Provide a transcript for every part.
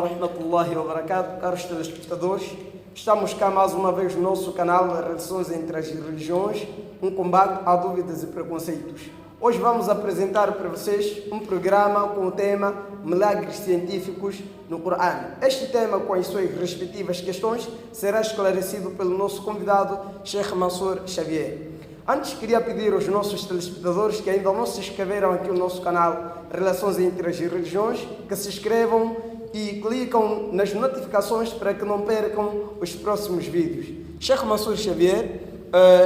wa rahmatullahi wa barakatuh, caros telespectadores. Estamos cá mais uma vez no nosso canal Relações entre as Religiões, um combate a dúvidas e preconceitos. Hoje vamos apresentar para vocês um programa com o tema Milagres Científicos no Corão. Este tema, com as suas respectivas questões, será esclarecido pelo nosso convidado, Sheikh Mansour Xavier. Antes, queria pedir aos nossos telespectadores que ainda não se inscreveram aqui no nosso canal Relações entre as Religiões, que se inscrevam e clicam nas notificações para que não percam os próximos vídeos. Sheikh Mansour Xavier,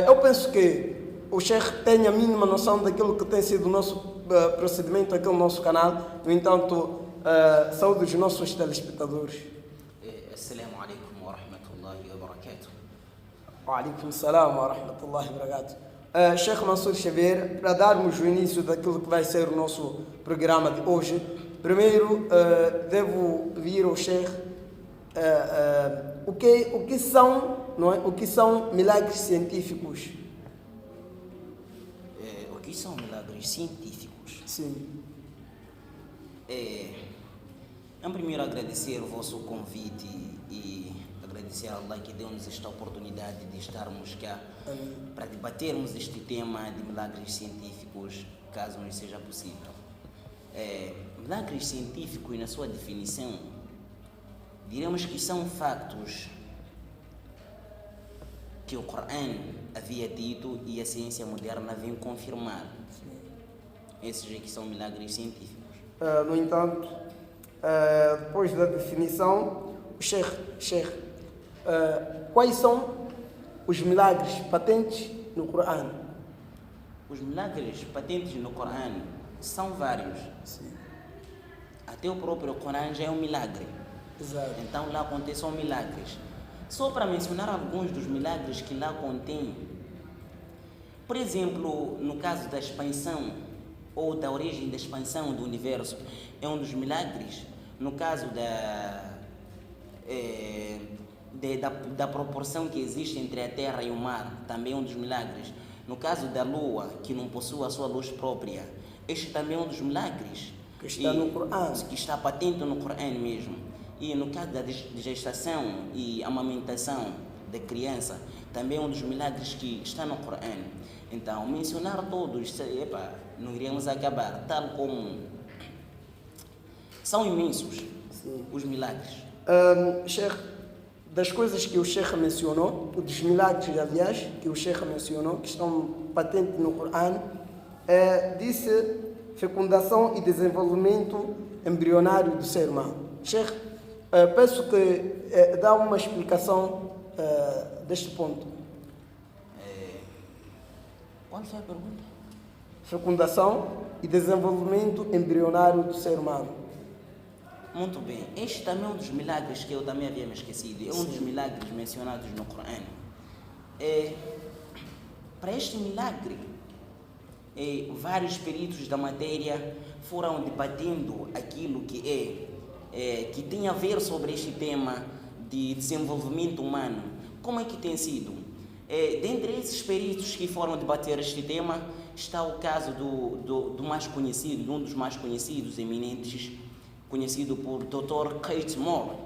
eu penso que o Sheikh tem a mínima noção daquilo que tem sido o nosso procedimento aqui no nosso canal. No entanto, saúde os nossos telespectadores. Assalamu alaikum wa rahmatullahi wa barakatuh. Wa alaikum salam wa rahmatullahi wa barakatuh. Sheikh Mansour Xavier, para darmos o início daquilo que vai ser o nosso programa de hoje, primeiro devo pedir ao Sheikh o que são, não é? O que são milagres científicos? O que são milagres científicos? Sim. Em primeiro, agradecer o vosso convite e agradecer a Allah que deu-nos esta oportunidade de estarmos cá para debatermos este tema de milagres científicos, caso nos seja possível. Milagres científicos, na sua definição, diremos que são factos que o Corão havia dito e a ciência moderna vem confirmar. Esses aqui são milagres científicos. No entanto, depois da definição, o Sheikh, quais são os milagres patentes no Corão? Os milagres patentes no Corão são vários. Sim. Até o próprio Corão já é um milagre. Exato. Então lá contém só milagres. Só para mencionar alguns dos milagres que lá contém. Por exemplo, no caso da expansão ou da origem da expansão do universo, é um dos milagres. No caso da proporção que existe entre a terra e o mar, também é um dos milagres. No caso da lua, que não possui a sua luz própria, este também é um dos milagres. Que está no Corão. Que está patente no Corão mesmo. E no caso da gestação e amamentação da criança, também é um dos milagres que está no Corão. Então, mencionar todos, não iríamos acabar, tal como são imensos. Sim. Os milagres. Sheikh, das coisas que o Sheikh mencionou, dos milagres, aliás, que o Sheikh mencionou, que estão patentes no Corão, disse fecundação e desenvolvimento embrionário do ser humano. Sheikh, peço que dá uma explicação deste ponto. Qual foi a pergunta? Fecundação e desenvolvimento embrionário do ser humano. Muito bem. Este também é um dos milagres que eu também havia me esquecido. É um dos milagres mencionados no Corão. Para este milagre, vários peritos da matéria foram debatendo aquilo que tem a ver sobre este tema de desenvolvimento humano. Como é que tem sido? Dentre esses peritos que foram debater este tema, está o caso do mais conhecido, de um dos mais conhecidos, eminentes, conhecido por Dr. Keith Moore.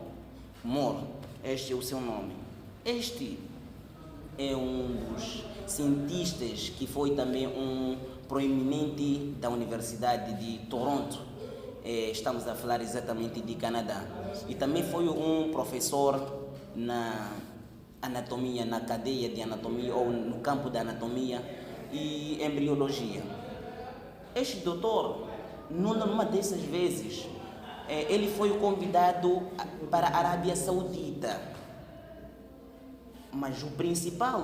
Moore, este é o seu nome. Este é um dos cientistas que foi também um proeminente da Universidade de Toronto. Estamos a falar exatamente de Canadá. E também foi um professor na anatomia, na cadeia de anatomia ou no campo da anatomia e embriologia. Este doutor, numa dessas vezes, ele foi convidado para a Arábia Saudita. Mas o principal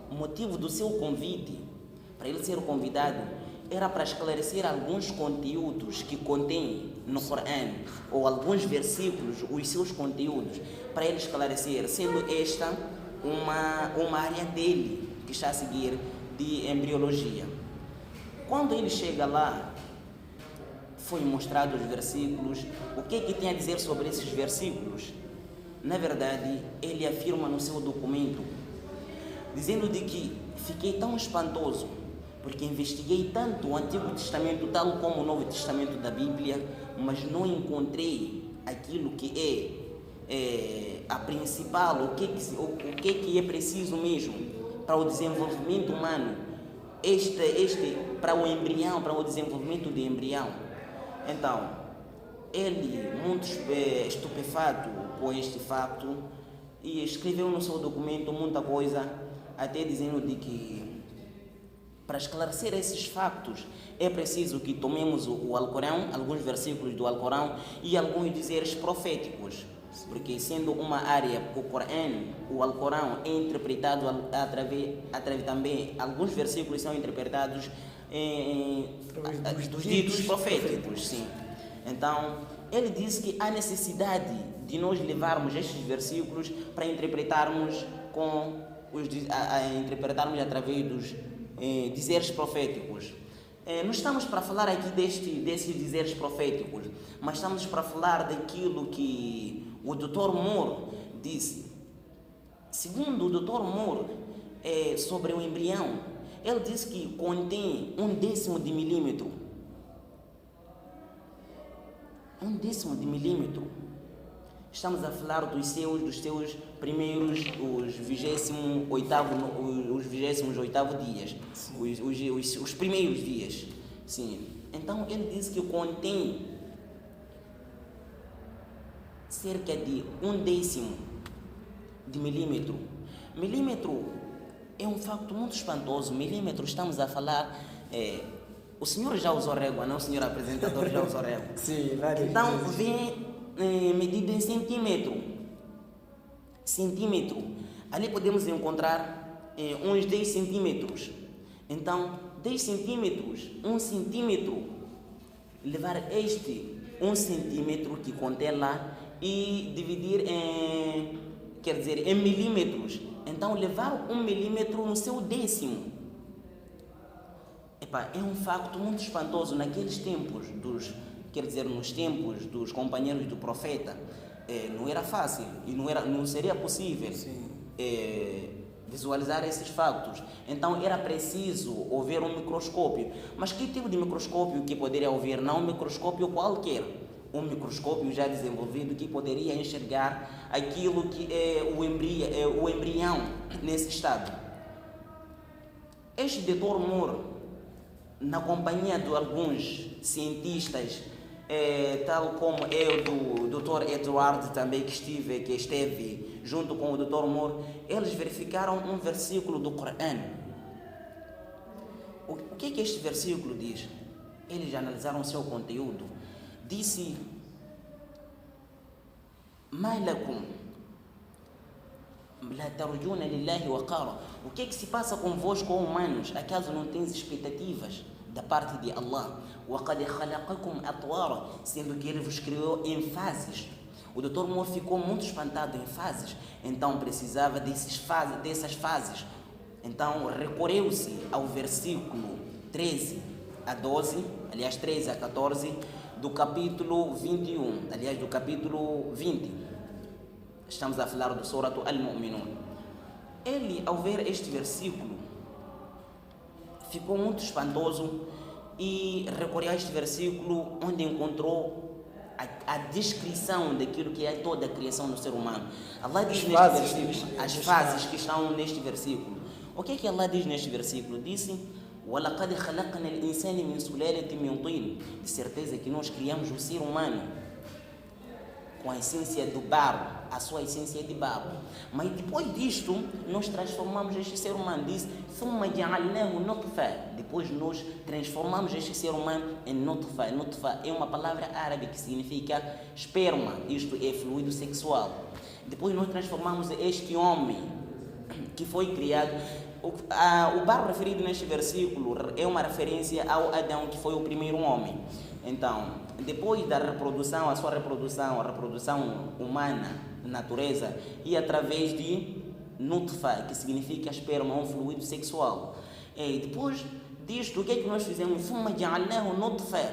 motivo do seu convite, para ele ser convidado, era para esclarecer alguns conteúdos que contém no Corão, ou alguns versículos, os seus conteúdos, para ele esclarecer, sendo esta uma área dele, que está a seguir, de embriologia. Quando ele chega lá, foi mostrado os versículos. O que é que tem a dizer sobre esses versículos? Na verdade, ele afirma no seu documento, dizendo de que fiquei tão espantoso, porque investiguei tanto o Antigo Testamento, tal como o Novo Testamento da Bíblia, mas não encontrei aquilo que é a principal, o que é preciso mesmo para o desenvolvimento humano, para o embrião, para o desenvolvimento do embrião. Então, ele, muito estupefato com este facto, e escreveu no seu documento muita coisa, até dizendo de que para esclarecer esses factos é preciso que tomemos o Alcorão, alguns versículos do Alcorão e alguns dizeres proféticos, porque sendo uma área, o Alcorão é interpretado através também, alguns versículos são interpretados dos ditos proféticos, sim. Então, ele disse que há necessidade de nós levarmos estes versículos para interpretarmos interpretarmos através dos dizeres proféticos. Não estamos para falar aqui desses dizeres proféticos, mas estamos para falar daquilo que o Dr. Moore disse. Segundo o Dr. Moore, sobre o embrião, ele disse que contém 1/10 de milímetro. 1/10 de milímetro. Estamos a falar dos seus primeiros, os 28º dias, os primeiros dias. Sim. Então ele disse que contém cerca de 1/10 de milímetro. Milímetro é um facto muito espantoso. Milímetro, estamos a falar. O senhor já usou régua, não? O senhor apresentador já usou régua. Sim, várias então vezes. vem medido em centímetro. Ali podemos encontrar uns 10 centímetros. Então, 10 centímetros, 1 centímetro, levar este 1 centímetro que contém lá e dividir em milímetros. Então, levar 1 milímetro no seu décimo. É um facto muito espantoso naqueles tempos nos tempos dos companheiros do profeta. Não era fácil e não seria possível visualizar esses factos. Então era preciso haver um microscópio. Mas que tipo de microscópio que poderia haver? Não um microscópio qualquer. Um microscópio já desenvolvido que poderia enxergar aquilo que é o embrião nesse estado. Este Dr. Moore, na companhia de alguns cientistas, tal como o Dr. Edward também que esteve junto com o Dr. Moore, eles verificaram um versículo do Corão. O que este versículo diz? Eles analisaram o seu conteúdo. Disse: "Ma lakum la tarjuna lillahi waqara." O que se passa convosco, humanos, acaso não tens expectativas da parte de Allah? وَقَدْ خَلَقَكُمْ أَطْوَارًا, sendo que ele vos criou em fases. O Dr. Moore ficou muito espantado em fases, então precisava dessas fases. Então recorreu-se ao versículo 13 a 12, aliás 13 a 14, do capítulo 21, aliás do capítulo 20. Estamos a falar do Surah Al-Mu'minun. Ele, ao ver este versículo, ficou muito espantoso e recorreu a este versículo, onde encontrou a descrição daquilo que é toda a criação do ser humano. Allah diz as fases que estão neste versículo. O que Allah diz neste versículo? Disse: وَلَقَدْ خَلَقْنَا الْإِنسَانَ مِنْ سُلَالَةٍ مِنْ طِينٍ. De certeza que nós criamos o ser humano com a essência do barro, a sua essência de barro. Mas depois disto, nós transformamos este ser humano. Diz: ثُمَّ جَعَلْنَاهُ نُطْفَةً. Depois nós transformamos este ser humano em nutfa. Nutfa é uma palavra árabe que significa esperma. Isto é fluido sexual. Depois nós transformamos este homem que foi criado. O barro referido neste versículo é uma referência ao Adão, que foi o primeiro homem. Então, depois da reprodução, a reprodução humana, natureza, e através de nutfa, que significa esperma, um fluido sexual. E depois disto, o que é que nós fizemos? ثُمَّ جَعَلْنَاهُ نُطْفَةً.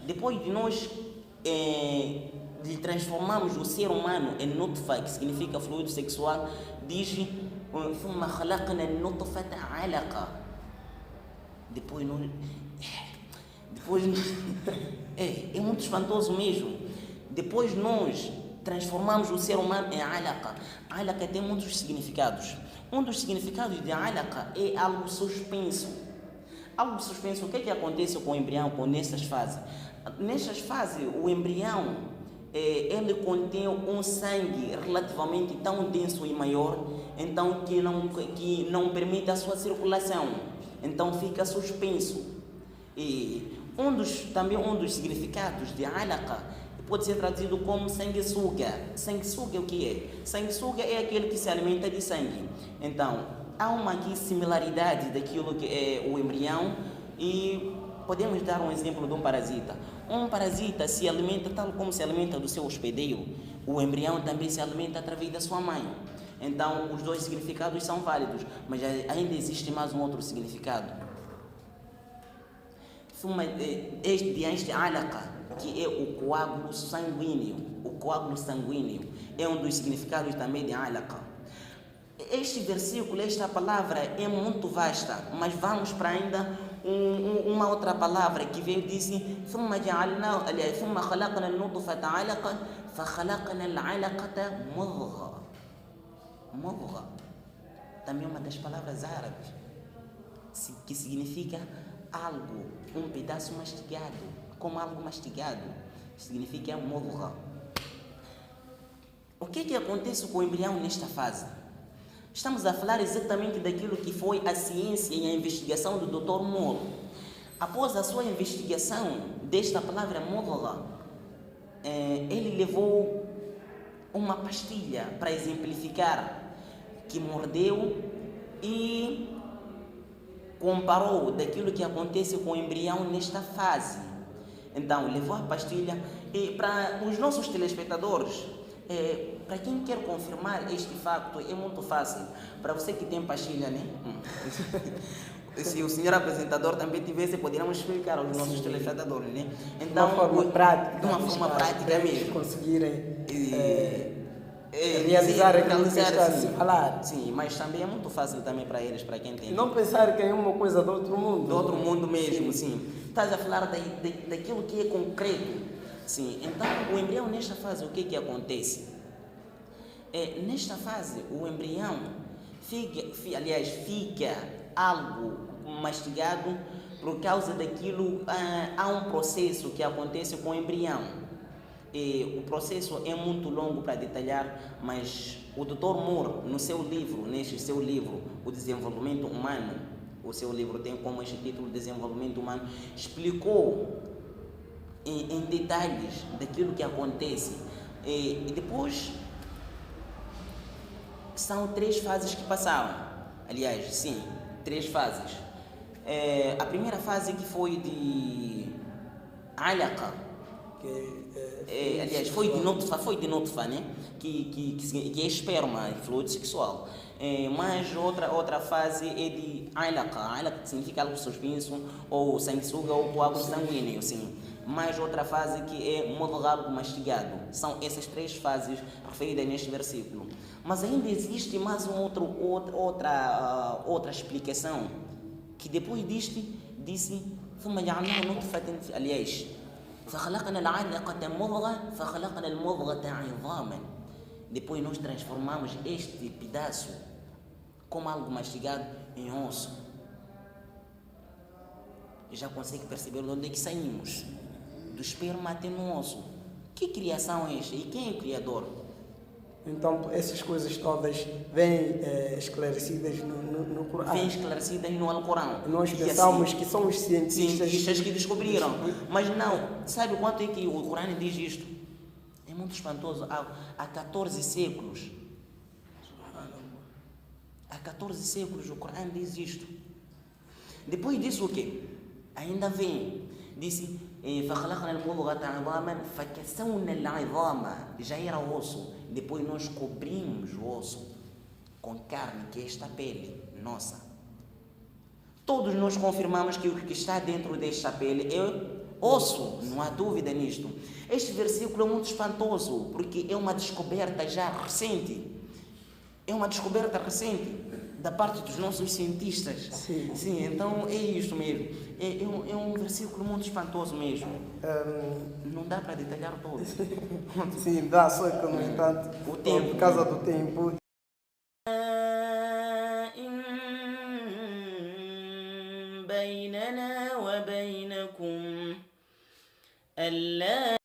Depois de nós lhe transformamos o ser humano em nutfa, que significa fluido sexual, diz: ثُمَّ خَلَقْنَا النُّطْفَةَ عَلَقًا. Depois Depois, é muito espantoso mesmo. Depois nós transformamos o ser humano em alaqa. Alaqa tem muitos significados. Um dos significados de alaqa é algo suspenso. Algo suspenso, o que é que acontece com o embrião nessas fases? Nessas fases, o embrião ele contém um sangue relativamente tão denso e maior, então que não permite a sua circulação, então fica suspenso. E também um dos significados de alaqa pode ser traduzido como sanguessuga. Sanguessuga o que é? Sanguessuga é aquele que se alimenta de sangue. Então, há uma aqui similaridade daquilo que é o embrião e podemos dar um exemplo de um parasita. Um parasita se alimenta tal como se alimenta do seu hospedeiro. O embrião também se alimenta através da sua mãe. Então, os dois significados são válidos, mas ainda existe mais um outro significado. Este alaqa, que é o coágulo sanguíneo. O coágulo sanguíneo é um dos significados também de alaqa. Este versículo, esta palavra é muito vasta, mas vamos para ainda uma outra palavra que veio dizer ثم خلقنا النطفة علقة فخلقنا العلقة مضغة. Também uma das palavras árabes que significa algo, um pedaço mastigado, como algo mastigado, significa mudgha. O que é que acontece com o embrião nesta fase? Estamos a falar exatamente daquilo que foi a ciência e a investigação do Dr. Moore. Após a sua investigação desta palavra mudgha, ele levou uma pastilha para exemplificar, que mordeu e comparou daquilo que acontece com o embrião nesta fase. Então, levou a pastilha e para os nossos telespectadores, para quem quer confirmar este facto, é muito fácil. Para você que tem pastilha, né? Se o senhor apresentador também tivesse, poderíamos explicar aos nossos telespectadores, né? Então, de uma forma prática. De uma forma prática mesmo. Conseguirem realizar aquilo que está a se falar. Sim, mas também é muito fácil também para eles, para quem tem. Não pensar que é uma coisa do outro mundo. Do outro mundo mesmo, sim. Estás a falar daquilo que é concreto. Sim, então o embrião nesta fase, o que é que acontece? Nesta fase, o embrião fica algo mastigado por causa daquilo, há um processo que acontece com o embrião. O processo é muito longo para detalhar, mas o Dr. Moore, neste seu livro, O Desenvolvimento Humano, o seu livro tem como este título Desenvolvimento Humano, explicou em detalhes daquilo que acontece. E depois são 3 fases que passaram. Aliás, sim, 3 fases. A primeira fase que foi de alaqa, aliás, foi de nutfa, né? Que é esperma, fluido sexual. Mas outra fase é de alaqa. Alaqa significa algo suspenso, ou sanguessuga, ou coágulo sanguíneo, sim. Mais outra fase que é mudgha, algo mastigado. São essas 3 fases referidas neste versículo. Mas ainda existe mais outra explicação, que depois disse aliás, فخلقنا العلقة مضغة فخلقنا المضغة عظاما. Depois nós transformamos este pedaço como algo mastigado em osso. Já consegue perceber de onde é que saímos? Do esperma até no osso. Que criação é esta? E quem é o Criador? Então, essas coisas todas vêm esclarecidas no Corão. Vêm esclarecidas no Alcorão. Nós pensamos que são os cientistas que descobriram. Mas não. Sabe quanto é que o Corão diz isto? É muito espantoso. Há 14 séculos. Há 14 séculos o Corão diz isto. Depois disso o quê? Ainda vem. Disse... فخلقنا المضغة عظاما فكسونا العظام. Já era osso. Depois nós cobrimos o osso com carne, que é esta pele nossa. Todos nós confirmamos que o que está dentro desta pele é osso, não há dúvida nisto. Este versículo é muito espantoso, porque é uma descoberta já recente. É uma descoberta recente. da parte dos nossos cientistas. Sim. Sim, então é isso mesmo. É um versículo muito espantoso mesmo. Não dá para detalhar todo. Sim, dá, só que no entanto, O tempo, por causa do tempo. بيننا وبينكم ألا